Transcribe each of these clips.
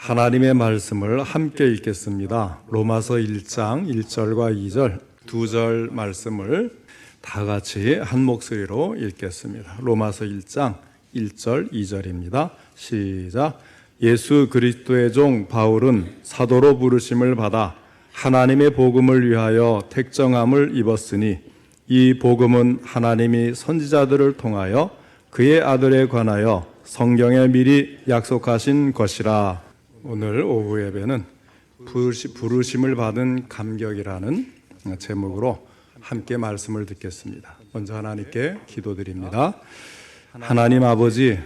하나님의 말씀을 함께 읽겠습니다. 로마서 1장 1절과 2절, 2절 말씀을 다 같이 한 목소리로 읽겠습니다. 로마서 1장 1절 2절입니다. 시작. 예수 그리스도의 종 바울은 사도로 부르심을 받아 하나님의 복음을 위하여 택정함을 입었으니 이 복음은 하나님이 선지자들을 통하여 그의 아들에 관하여 성경에 미리 약속하신 것이라. 오늘 오후 예배는 부르심을 받은 감격이라는 제목으로 함께 말씀을 듣겠습니다. 먼저 하나님께 기도드립니다. 하나님 아버지,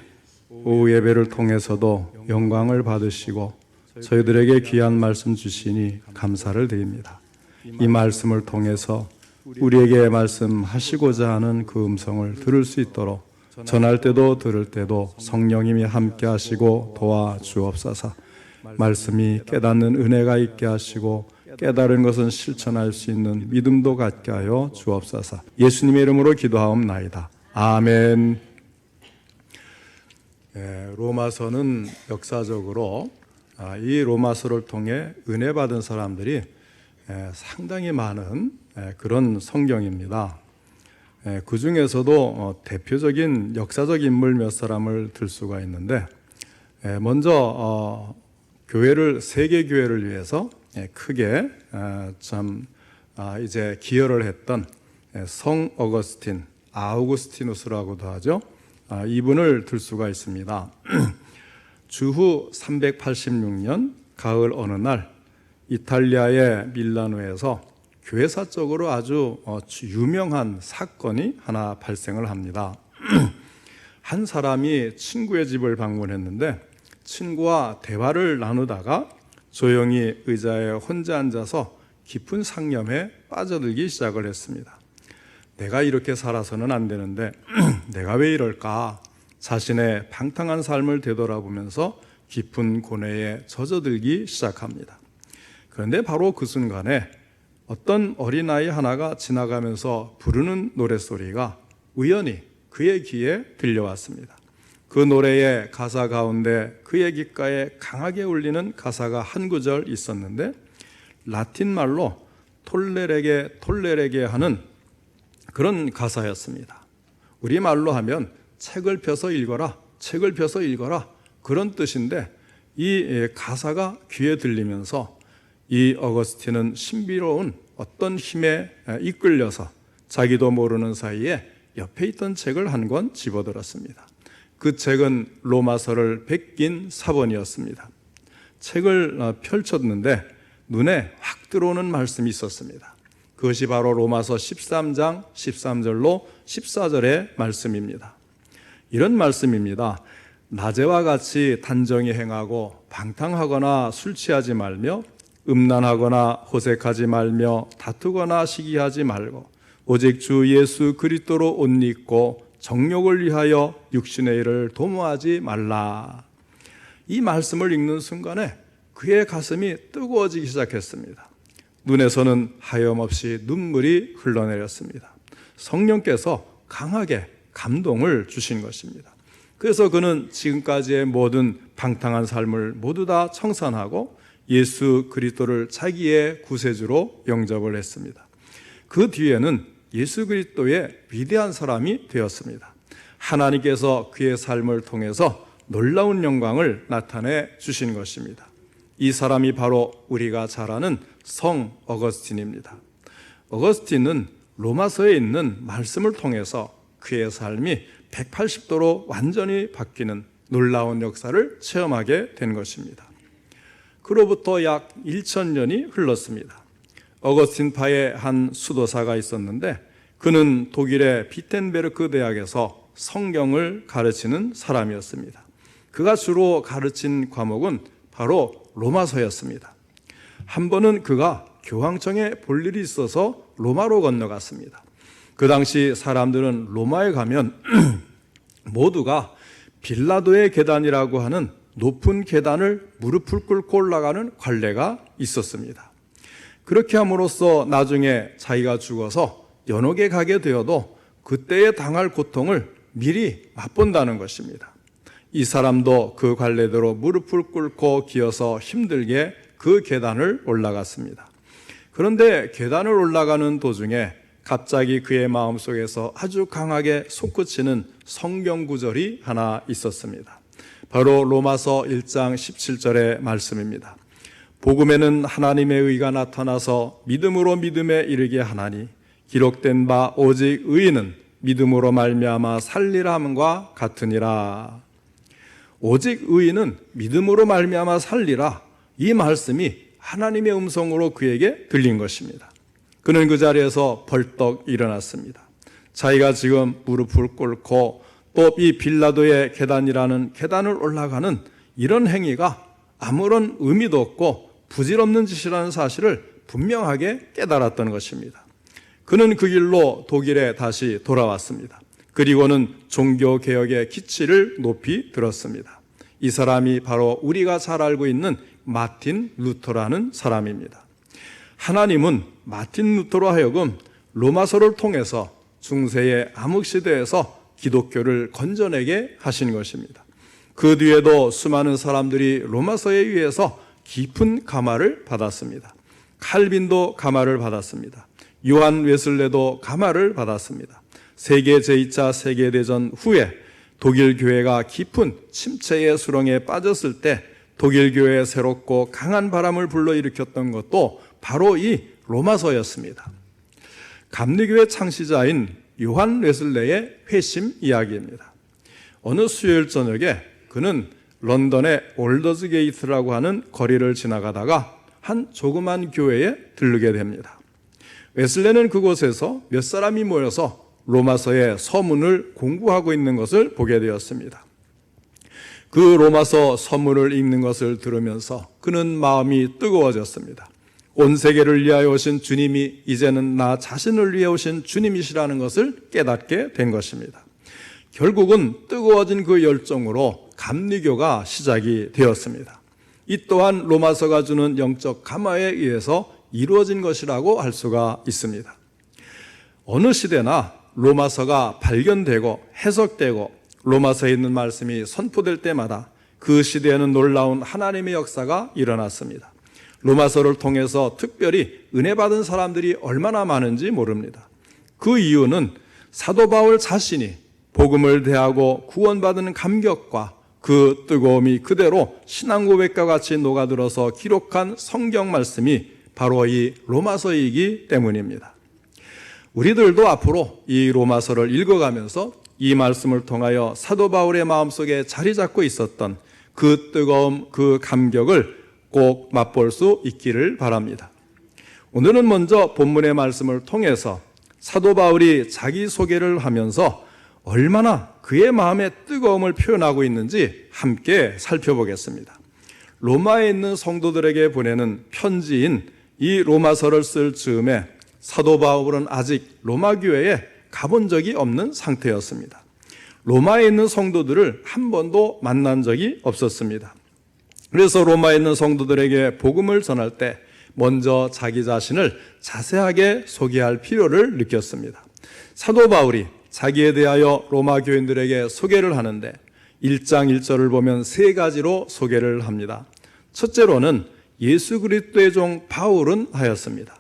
오후 예배를 통해서도 영광을 받으시고 저희들에게 귀한 말씀 주시니 감사를 드립니다. 이 말씀을 통해서 우리에게 말씀하시고자 하는 그 음성을 들을 수 있도록 전할 때도 들을 때도 성령님이 함께 하시고 도와주옵소서. 말씀이 깨닫는 은혜가 있게 하시고 깨달은 것은 실천할 수 있는 믿음도 갖게 하여 주옵소서. 예수님의 이름으로 기도하옵나이다. 아멘. 로마서는 역사적으로 이 로마서를 통해 은혜 받은 사람들이 상당히 많은 그런 성경입니다. 그 중에서도 대표적인 역사적 인물 몇 사람을 들 수가 있는데, 먼저 세계 교회를 위해서 크게 이제 기여를 했던 성 어거스틴, 아우구스티누스라고도 하죠. 이분을 들 수가 있습니다. 주후 386년 가을 어느 날 이탈리아의 밀라노에서 교회사적으로 아주 유명한 사건이 하나 발생을 합니다. 한 사람이 친구의 집을 방문했는데 친구와 대화를 나누다가 조용히 의자에 혼자 앉아서 깊은 상념에 빠져들기 시작을 했습니다. 내가 이렇게 살아서는 안 되는데 내가 왜 이럴까? 자신의 방탕한 삶을 되돌아보면서 깊은 고뇌에 젖어들기 시작합니다. 그런데 바로 그 순간에 어떤 어린아이 하나가 지나가면서 부르는 노랫소리가 우연히 그의 귀에 들려왔습니다. 그 노래의 가사 가운데 그의 귓가에 강하게 울리는 가사가 한 구절 있었는데, 라틴 말로 톨레레게 하는 그런 가사였습니다. 우리말로 하면 책을 펴서 읽어라, 책을 펴서 읽어라, 그런 뜻인데, 이 가사가 귀에 들리면서 이 어거스틴은 신비로운 어떤 힘에 이끌려서 자기도 모르는 사이에 옆에 있던 책을 한 권 집어들었습니다. 그 책은 로마서를 베낀 사본이었습니다. 책을 펼쳤는데 눈에 확 들어오는 말씀이 있었습니다. 그것이 바로 로마서 13장 13절로 14절의 말씀입니다. 이런 말씀입니다. 낮에와 같이 단정히 행하고 방탕하거나 술 취하지 말며 음란하거나 호색하지 말며 다투거나 시기하지 말고 오직 주 예수 그리스도로 옷 입고 정욕을 위하여 육신의 일을 도모하지 말라. 이 말씀을 읽는 순간에 그의 가슴이 뜨거워지기 시작했습니다. 눈에서는 하염없이 눈물이 흘러내렸습니다. 성령께서 강하게 감동을 주신 것입니다. 그래서 그는 지금까지의 모든 방탕한 삶을 모두 다 청산하고 예수 그리스도를 자기의 구세주로 영접을 했습니다. 그 뒤에는 예수 그리스도의 위대한 사람이 되었습니다. 하나님께서 그의 삶을 통해서 놀라운 영광을 나타내 주신 것입니다. 이 사람이 바로 우리가 잘 아는 성 어거스틴입니다. 어거스틴은 로마서에 있는 말씀을 통해서 그의 삶이 180도로 완전히 바뀌는 놀라운 역사를 체험하게 된 것입니다. 그로부터 약 1000년이 흘렀습니다. 어거스틴파의 한 수도사가 있었는데 그는 독일의 비텐베르크 대학에서 성경을 가르치는 사람이었습니다. 그가 주로 가르친 과목은 바로 로마서였습니다. 한 번은 그가 교황청에 볼 일이 있어서 로마로 건너갔습니다. 그 당시 사람들은 로마에 가면 모두가 빌라도의 계단이라고 하는 높은 계단을 무릎을 꿇고 올라가는 관례가 있었습니다. 그렇게 함으로써 나중에 자기가 죽어서 연옥에 가게 되어도 그때에 당할 고통을 미리 맛본다는 것입니다. 이 사람도 그 관례대로 무릎을 꿇고 기어서 힘들게 그 계단을 올라갔습니다. 그런데 계단을 올라가는 도중에 갑자기 그의 마음속에서 아주 강하게 솟구치는 성경 구절이 하나 있었습니다. 바로 로마서 1장 17절의 말씀입니다. 복음에는 하나님의 의가 나타나서 믿음으로 믿음에 이르게 하나니 기록된 바 오직 의인은 믿음으로 말미암아 살리라 함과 같으니라. 오직 의인은 믿음으로 말미암아 살리라. 이 말씀이 하나님의 음성으로 그에게 들린 것입니다. 그는 그 자리에서 벌떡 일어났습니다. 자기가 지금 무릎을 꿇고 또 이 빌라도의 계단이라는 계단을 올라가는 이런 행위가 아무런 의미도 없고 부질없는 짓이라는 사실을 분명하게 깨달았던 것입니다. 그는 그 길로 독일에 다시 돌아왔습니다. 그리고는 종교개혁의 기치를 높이 들었습니다. 이 사람이 바로 우리가 잘 알고 있는 마틴 루터라는 사람입니다. 하나님은 마틴 루터로 하여금 로마서를 통해서 중세의 암흑시대에서 기독교를 건져내게 하신 것입니다. 그 뒤에도 수많은 사람들이 로마서에 의해서 깊은 감화를 받았습니다. 칼빈도 감화를 받았습니다. 요한 웨슬레도 감화를 받았습니다. 세계 제2차 세계대전 후에 독일 교회가 깊은 침체의 수렁에 빠졌을 때 독일 교회에 새롭고 강한 바람을 불러일으켰던 것도 바로 이 로마서였습니다. 감리교의 창시자인 요한 웨슬레의 회심 이야기입니다. 어느 수요일 저녁에 그는 런던의 올더즈 게이트라고 하는 거리를 지나가다가 한 조그만 교회에 들르게 됩니다. 웨슬레는 그곳에서 몇 사람이 모여서 로마서의 서문을 공부하고 있는 것을 보게 되었습니다. 그 로마서 서문을 읽는 것을 들으면서 그는 마음이 뜨거워졌습니다. 온 세계를 위하여 오신 주님이 이제는 나 자신을 위해 오신 주님이시라는 것을 깨닫게 된 것입니다. 결국은 뜨거워진 그 열정으로 감리교가 시작이 되었습니다. 이 또한 로마서가 주는 영적 감화에 의해서 이루어진 것이라고 할 수가 있습니다. 어느 시대나 로마서가 발견되고 해석되고 로마서에 있는 말씀이 선포될 때마다 그 시대에는 놀라운 하나님의 역사가 일어났습니다. 로마서를 통해서 특별히 은혜 받은 사람들이 얼마나 많은지 모릅니다. 그 이유는 사도 바울 자신이 복음을 대하고 구원받은 감격과 그 뜨거움이 그대로 신앙 고백과 같이 녹아들어서 기록한 성경 말씀이 바로 이 로마서이기 때문입니다. 우리들도 앞으로 이 로마서를 읽어가면서 이 말씀을 통하여 사도 바울의 마음속에 자리 잡고 있었던 그 뜨거움, 그 감격을 꼭 맛볼 수 있기를 바랍니다. 오늘은 먼저 본문의 말씀을 통해서 사도 바울이 자기 소개를 하면서 얼마나 그의 마음의 뜨거움을 표현하고 있는지 함께 살펴보겠습니다. 로마에 있는 성도들에게 보내는 편지인 이 로마서를 쓸 즈음에 사도 바울은 아직 로마 교회에 가본 적이 없는 상태였습니다. 로마에 있는 성도들을 한 번도 만난 적이 없었습니다. 그래서 로마에 있는 성도들에게 복음을 전할 때 먼저 자기 자신을 자세하게 소개할 필요를 느꼈습니다. 사도 바울이 자기에 대하여 로마 교인들에게 소개를 하는데 1장 1절을 보면 세 가지로 소개를 합니다. 첫째로는 예수 그리스도의 종 바울은 하였습니다.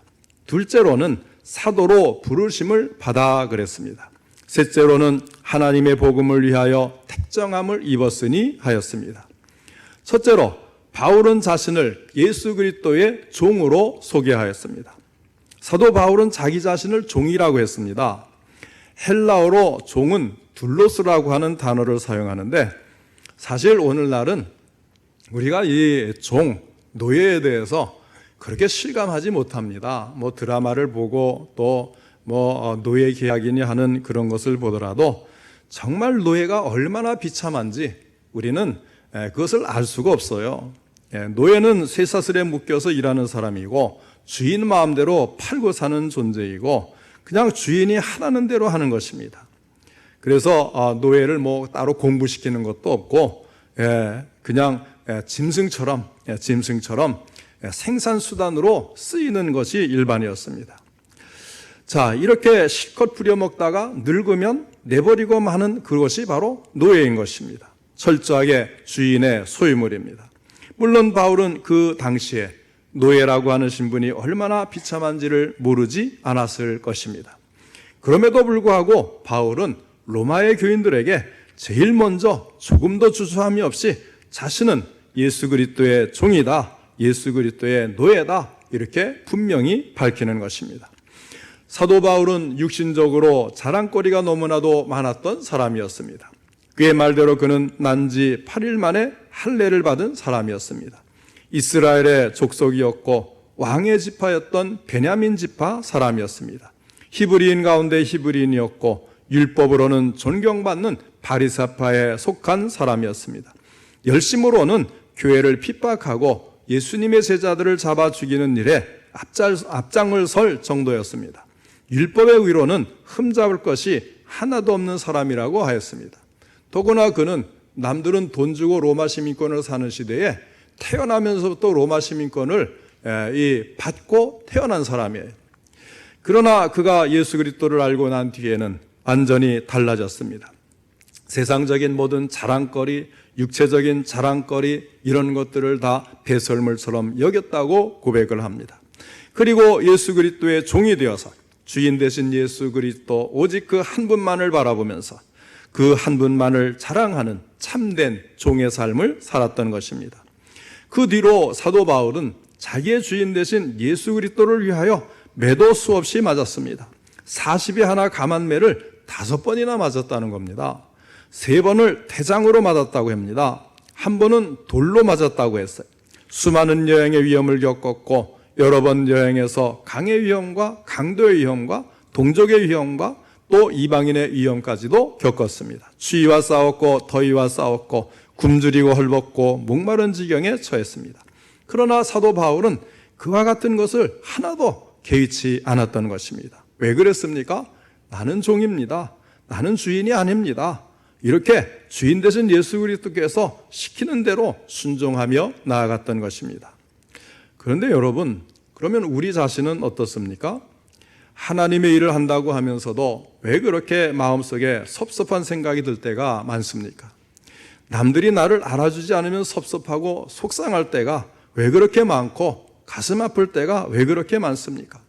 둘째로는 사도로 부르심을 받아 그랬습니다. 셋째로는 하나님의 복음을 위하여 택정함을 입었으니 하였습니다. 첫째로 바울은 자신을 예수 그리스도의 종으로 소개하였습니다. 사도 바울은 자기 자신을 종이라고 했습니다. 헬라어로 종은 둘로스라고 하는 단어를 사용하는데 사실 오늘날은 우리가 이 종, 노예에 대해서 그렇게 실감하지 못합니다. 드라마를 보고 또 노예 계약이니 하는 그런 것을 보더라도 정말 노예가 얼마나 비참한지 우리는 그것을 알 수가 없어요. 노예는 쇠사슬에 묶여서 일하는 사람이고 주인 마음대로 팔고 사는 존재이고 그냥 주인이 하라는 대로 하는 것입니다. 그래서 노예를 따로 공부시키는 것도 없고 그냥 짐승처럼 생산수단으로 쓰이는 것이 일반이었습니다. 자, 이렇게 실컷 부려먹다가 늙으면 내버리고 마는 그것이 바로 노예인 것입니다. 철저하게 주인의 소유물입니다. 물론 바울은 그 당시에 노예라고 하는 신분이 얼마나 비참한지를 모르지 않았을 것입니다. 그럼에도 불구하고 바울은 로마의 교인들에게 제일 먼저 조금도 주저함이 없이 자신은 예수 그리스도의 종이다, 예수 그리스도의 노예다, 이렇게 분명히 밝히는 것입니다. 사도 바울은 육신적으로 자랑거리가 너무나도 많았던 사람이었습니다. 그의 말대로 그는 난지 8일 만에 할례를 받은 사람이었습니다. 이스라엘의 족속이었고 왕의 지파였던 베냐민 지파 사람이었습니다. 히브리인 가운데 히브리인이었고 율법으로는 존경받는 바리새파에 속한 사람이었습니다. 열심으로는 교회를 핍박하고 예수님의 제자들을 잡아 죽이는 일에 앞장을 설 정도였습니다. 율법의 의로는 흠잡을 것이 하나도 없는 사람이라고 하였습니다. 더구나 그는 남들은 돈 주고 로마 시민권을 사는 시대에 태어나면서부터 로마 시민권을 받고 태어난 사람이에요. 그러나 그가 예수 그리스도를 알고 난 뒤에는 완전히 달라졌습니다. 세상적인 모든 자랑거리, 육체적인 자랑거리, 이런 것들을 다 배설물처럼 여겼다고 고백을 합니다. 그리고 예수 그리스도의 종이 되어서 주인 되신 예수 그리스도 오직 그 한 분만을 바라보면서 그 한 분만을 자랑하는 참된 종의 삶을 살았던 것입니다. 그 뒤로 사도 바울은 자기의 주인 되신 예수 그리스도를 위하여 매도 수없이 맞았습니다. 40에 하나 감한매를 5번이나 맞았다는 겁니다. 3번을 태장으로 맞았다고 합니다. 1번은 돌로 맞았다고 했어요. 수많은 여행의 위험을 겪었고 여러 번 여행에서 강의 위험과 강도의 위험과 동족의 위험과 또 이방인의 위험까지도 겪었습니다. 추위와 싸웠고 더위와 싸웠고 굶주리고 헐벗고 목마른 지경에 처했습니다. 그러나 사도 바울은 그와 같은 것을 하나도 개의치 않았던 것입니다. 왜 그랬습니까? 나는 종입니다. 나는 주인이 아닙니다. 이렇게 주인 되신 예수 그리스도께서 시키는 대로 순종하며 나아갔던 것입니다. 그런데 여러분, 그러면 우리 자신은 어떻습니까? 하나님의 일을 한다고 하면서도 왜 그렇게 마음속에 섭섭한 생각이 들 때가 많습니까? 남들이 나를 알아주지 않으면 섭섭하고 속상할 때가 왜 그렇게 많고 가슴 아플 때가 왜 그렇게 많습니까?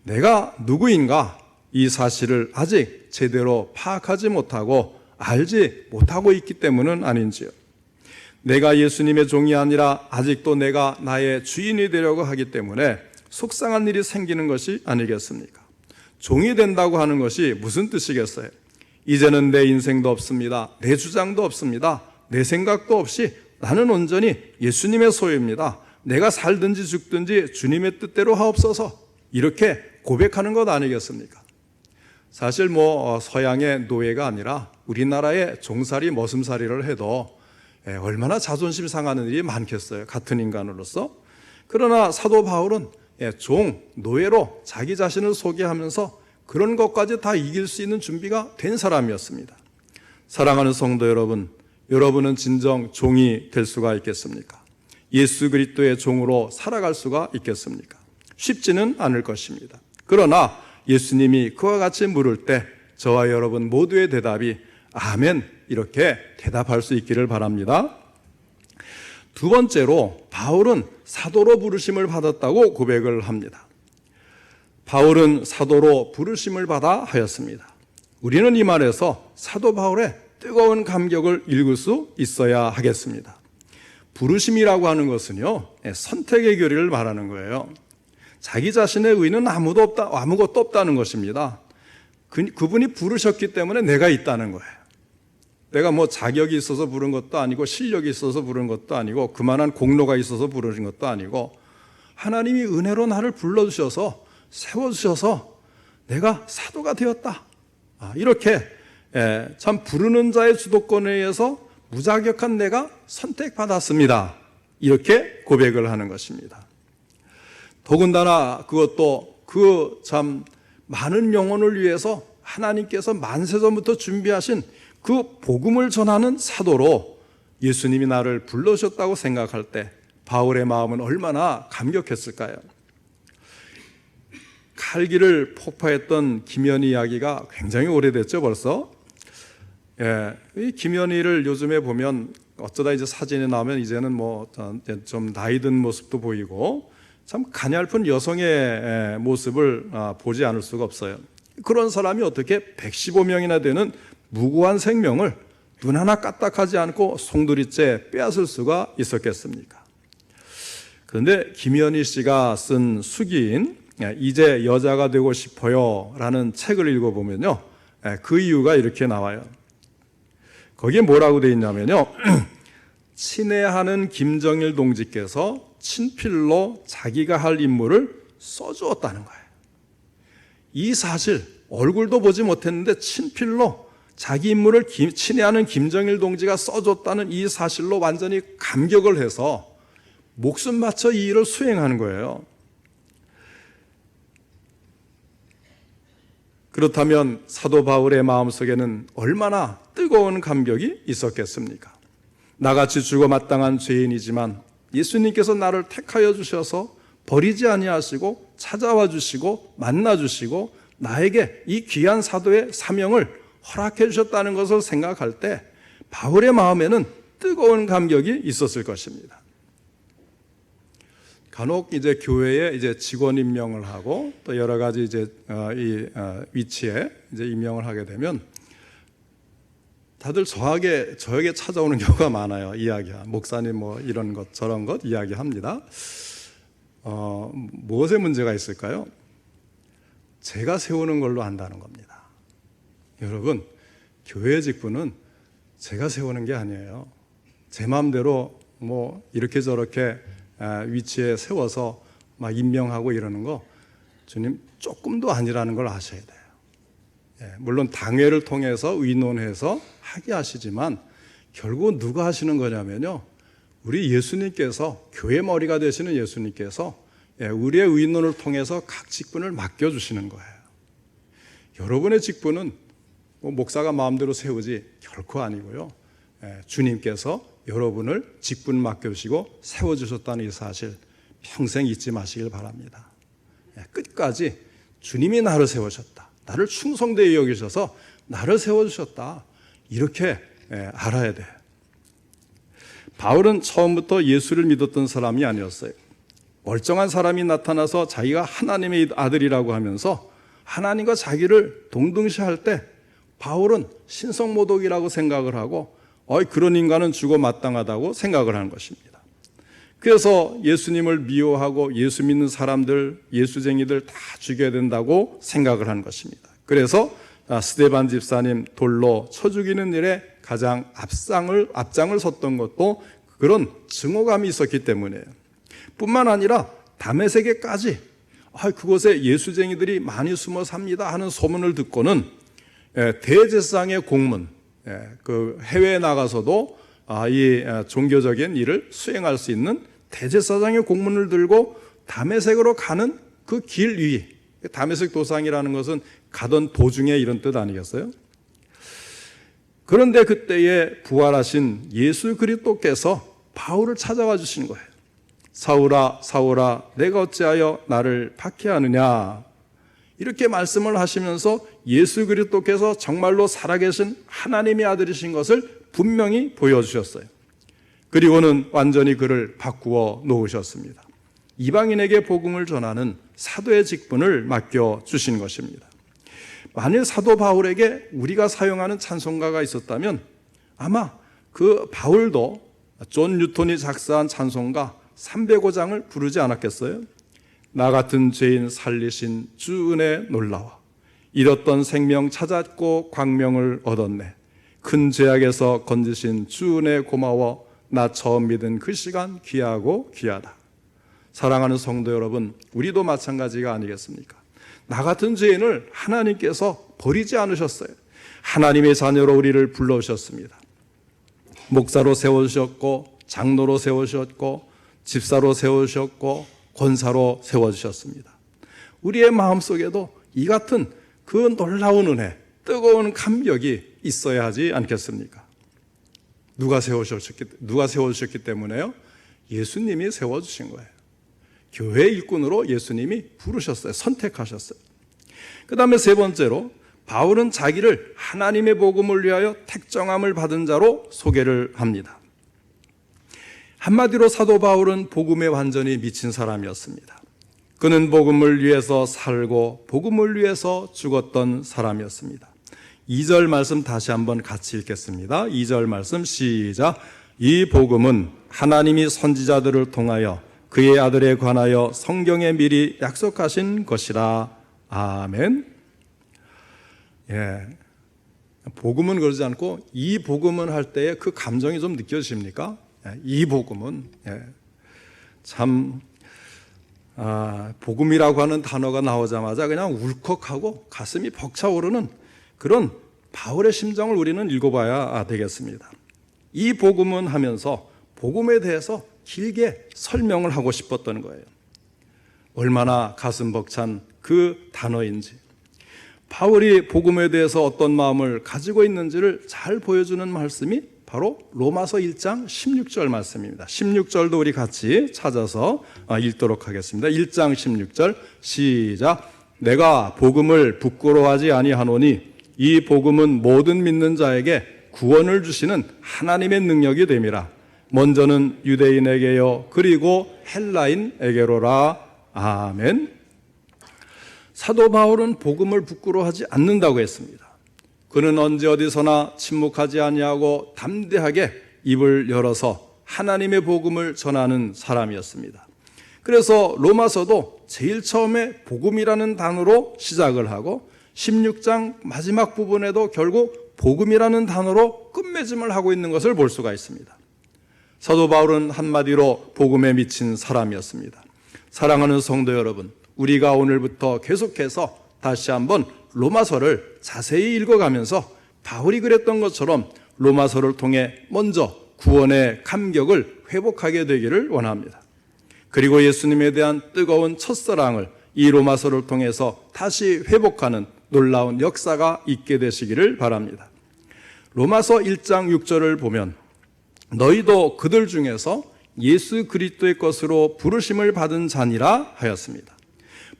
내가 누구인가? 이 사실을 아직 제대로 파악하지 못하고 알지 못하고 있기 때문은 아닌지요. 내가 예수님의 종이 아니라 아직도 내가 나의 주인이 되려고 하기 때문에 속상한 일이 생기는 것이 아니겠습니까? 종이 된다고 하는 것이 무슨 뜻이겠어요? 이제는 내 인생도 없습니다. 내 주장도 없습니다. 내 생각도 없이 나는 온전히 예수님의 소유입니다. 내가 살든지 죽든지 주님의 뜻대로 하옵소서. 이렇게 고백하는 것 아니겠습니까? 사실 서양의 노예가 아니라 우리나라의 종살이 머슴살이를 해도 얼마나 자존심 상하는 일이 많겠어요. 같은 인간으로서. 그러나 사도 바울은 노예로 자기 자신을 소개하면서 그런 것까지 다 이길 수 있는 준비가 된 사람이었습니다. 사랑하는 성도 여러분, 여러분은 진정 종이 될 수가 있겠습니까? 예수 그리스도의 종으로 살아갈 수가 있겠습니까? 쉽지는 않을 것입니다. 그러나 예수님이 그와 같이 물을 때 저와 여러분 모두의 대답이 아멘, 이렇게 대답할 수 있기를 바랍니다. 두 번째로 바울은 사도로 부르심을 받았다고 고백을 합니다. 바울은 사도로 부르심을 받아 하였습니다. 우리는 이 말에서 사도 바울의 뜨거운 감격을 읽을 수 있어야 하겠습니다. 부르심이라고 하는 것은요, 선택의 교리를 말하는 거예요. 자기 자신의 의는 아무것도 없다는 것입니다. 그분이 부르셨기 때문에 내가 있다는 거예요. 내가 자격이 있어서 부른 것도 아니고 실력이 있어서 부른 것도 아니고 그만한 공로가 있어서 부르신 것도 아니고 하나님이 은혜로 나를 불러주셔서 세워주셔서 내가 사도가 되었다. 이렇게 참 부르는 자의 주도권에 의해서 무자격한 내가 선택받았습니다. 이렇게 고백을 하는 것입니다. 더군다나 그것도 그 참 많은 영혼을 위해서 하나님께서 만세전부터 준비하신 그 복음을 전하는 사도로 예수님이 나를 불러주셨다고 생각할 때 바울의 마음은 얼마나 감격했을까요? 칼기를 폭파했던 김연희 이야기가 굉장히 오래됐죠, 벌써. 이 김연희를 요즘에 보면 어쩌다 이제 사진에 나오면 이제는 뭐 좀 나이 든 모습도 보이고 참 가냘픈 여성의 모습을 보지 않을 수가 없어요. 그런 사람이 어떻게 115명이나 되는 무고한 생명을 눈 하나 까딱하지 않고 송두리째 빼앗을 수가 있었겠습니까? 그런데 김연희 씨가 쓴 수기인 이제 여자가 되고 싶어요 라는 책을 읽어보면요, 그 이유가 이렇게 나와요. 거기에 뭐라고 되어 있냐면요, 친애하는 김정일 동지께서 친필로 자기가 할 임무를 써주었다는 거예요. 이 사실, 얼굴도 보지 못했는데 친필로 자기 임무를 친애하는 김정일 동지가 써줬다는 이 사실로 완전히 감격을 해서 목숨 바쳐 이 일을 수행하는 거예요. 그렇다면 사도 바울의 마음속에는 얼마나 뜨거운 감격이 있었겠습니까? 나같이 죽어 마땅한 죄인이지만 예수님께서 나를 택하여 주셔서 버리지 아니하시고 찾아와 주시고 만나 주시고 나에게 이 귀한 사도의 사명을 허락해 주셨다는 것을 생각할 때 바울의 마음에는 뜨거운 감격이 있었을 것입니다. 간혹 이제 교회에 이제 직원 임명을 하고 또 여러 가지 이제 이 위치에 이제 임명을 하게 되면 다들 저에게 찾아오는 경우가 많아요. 목사님 뭐 이런 것 저런 것 이야기합니다. 무엇에 문제가 있을까요? 제가 세우는 걸로 한다는 겁니다. 여러분, 교회 직분은 제가 세우는 게 아니에요. 제 마음대로 뭐 이렇게 저렇게 위치에 세워서 막 임명하고 이러는 거 주님 조금도 아니라는 걸 아셔야 돼요. 물론 당회를 통해서 의논해서 하게 하시지만 결국 누가 하시는 거냐면요, 우리 예수님께서, 교회 머리가 되시는 예수님께서 우리의 의논을 통해서 각 직분을 맡겨주시는 거예요. 여러분의 직분은 뭐 목사가 마음대로 세우지 결코 아니고요, 주님께서 여러분을 직분 맡겨주시고 세워주셨다는 이 사실 평생 잊지 마시길 바랍니다. 끝까지 주님이 나를 세우셨다, 나를 충성되게 여기셔서 나를 세워주셨다, 이렇게 알아야 돼요. 바울은 처음부터 예수를 믿었던 사람이 아니었어요. 멀쩡한 사람이 나타나서 자기가 하나님의 아들이라고 하면서 하나님과 자기를 동등시할 때 바울은 신성모독이라고 생각을 하고 그런 인간은 죽어 마땅하다고 생각을 하는 것입니다. 그래서 예수님을 미워하고 예수 믿는 사람들, 예수쟁이들 다 죽여야 된다고 생각을 하는 것입니다. 그래서 스데반 집사님 돌로 쳐 죽이는 일에 가장 앞장을 섰던 것도 그런 증오감이 있었기 때문이에요. 뿐만 아니라 다메섹에까지 그곳에 예수쟁이들이 많이 숨어 삽니다 하는 소문을 듣고는 대제사장의 공문, 그 해외에 나가서도 이 종교적인 일을 수행할 수 있는 대제사장의 공문을 들고 다메섹으로 가는 그 길 위, 다메섹 도상이라는 것은 가던 도중에 이런 뜻 아니겠어요? 그런데 그때에 부활하신 예수 그리스도께서 바울을 찾아와 주신 거예요. 사울아 사울아 내가 어찌하여 나를 박해하느냐, 이렇게 말씀을 하시면서 예수 그리스도께서 정말로 살아계신 하나님의 아들이신 것을 분명히 보여주셨어요. 그리고는 완전히 그를 바꾸어 놓으셨습니다. 이방인에게 복음을 전하는 사도의 직분을 맡겨주신 것입니다. 만일 사도 바울에게 우리가 사용하는 찬송가가 있었다면 아마 그 바울도 존 뉴턴이 작사한 찬송가 305장을 부르지 않았겠어요? 나 같은 죄인 살리신 주 은혜 놀라워, 잃었던 생명 찾았고 광명을 얻었네, 큰 죄악에서 건지신 주 은혜 고마워, 나 처음 믿은 그 시간 귀하고 귀하다. 사랑하는 성도 여러분, 우리도 마찬가지가 아니겠습니까? 나 같은 죄인을 하나님께서 버리지 않으셨어요. 하나님의 자녀로 우리를 불러오셨습니다. 목사로 세워주셨고, 장로로 세워주셨고, 집사로 세워주셨고, 권사로 세워주셨습니다. 우리의 마음속에도 이 같은 그 놀라운 은혜, 뜨거운 감격이 있어야 하지 않겠습니까? 누가 세워주셨기 때문에요? 예수님이 세워주신 거예요. 교회 일꾼으로 예수님이 부르셨어요. 선택하셨어요. 그 다음에 세 번째로 바울은 자기를 하나님의 복음을 위하여 택정함을 받은 자로 소개를 합니다. 한마디로 사도 바울은 복음에 완전히 미친 사람이었습니다. 그는 복음을 위해서 살고 복음을 위해서 죽었던 사람이었습니다. 2절 말씀 다시 한번 같이 읽겠습니다. 2절 말씀 시작. 이 복음은 하나님이 선지자들을 통하여 그의 아들에 관하여 성경에 미리 약속하신 것이라. 아멘. 예. 복음은 그러지 않고 이 복음은 할 때에 그 감정이 좀 느껴지십니까? 예. 이 복음은 참 복음이라고 하는 단어가 나오자마자 그냥 울컥하고 가슴이 벅차오르는 그런 바울의 심정을 우리는 읽어봐야 되겠습니다. 이 복음은 하면서 복음에 대해서 길게 설명을 하고 싶었던 거예요. 얼마나 가슴 벅찬 그 단어인지, 바울이 복음에 대해서 어떤 마음을 가지고 있는지를 잘 보여주는 말씀이 바로 로마서 1장 16절 말씀입니다. 16절도 우리 같이 찾아서 읽도록 하겠습니다. 1장 16절 시작. 내가 복음을 부끄러워하지 아니하노니 이 복음은 모든 믿는 자에게 구원을 주시는 하나님의 능력이 됨이라. 먼저는 유대인에게요 그리고 헬라인에게로라. 아멘. 사도 바울은 복음을 부끄러워하지 않는다고 했습니다. 그는 언제 어디서나 침묵하지 아니하고 담대하게 입을 열어서 하나님의 복음을 전하는 사람이었습니다. 그래서 로마서도 제일 처음에 복음이라는 단어로 시작을 하고 16장 마지막 부분에도 결국 복음이라는 단어로 끝맺음을 하고 있는 것을 볼 수가 있습니다. 사도 바울은 한마디로 복음에 미친 사람이었습니다. 사랑하는 성도 여러분, 우리가 오늘부터 계속해서 다시 한번 로마서를 자세히 읽어가면서 바울이 그랬던 것처럼 로마서를 통해 먼저 구원의 감격을 회복하게 되기를 원합니다. 그리고 예수님에 대한 뜨거운 첫사랑을 이 로마서를 통해서 다시 회복하는 놀라운 역사가 있게 되시기를 바랍니다. 로마서 1장 6절을 보면 너희도 그들 중에서 예수 그리스도의 것으로 부르심을 받은 자니라 하였습니다.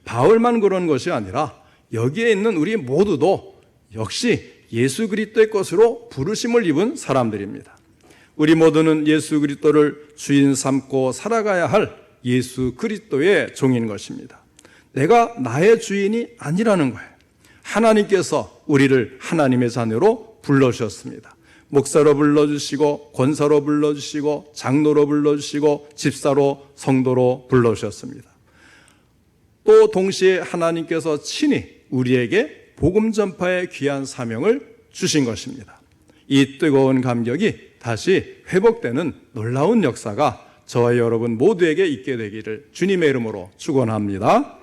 바울만 그런 것이 아니라 여기에 있는 우리 모두도 역시 예수 그리스도의 것으로 부르심을 입은 사람들입니다. 우리 모두는 예수 그리스도를 주인 삼고 살아가야 할 예수 그리스도의 종인 것입니다. 내가 나의 주인이 아니라는 거예요. 하나님께서 우리를 하나님의 자녀로 불러주셨습니다. 목사로 불러주시고 권사로 불러주시고 장로로 불러주시고 집사로 성도로 불러주셨습니다. 또 동시에 하나님께서 친히 우리에게 복음 전파의 귀한 사명을 주신 것입니다. 이 뜨거운 감격이 다시 회복되는 놀라운 역사가 저와 여러분 모두에게 있게 되기를 주님의 이름으로 축원합니다.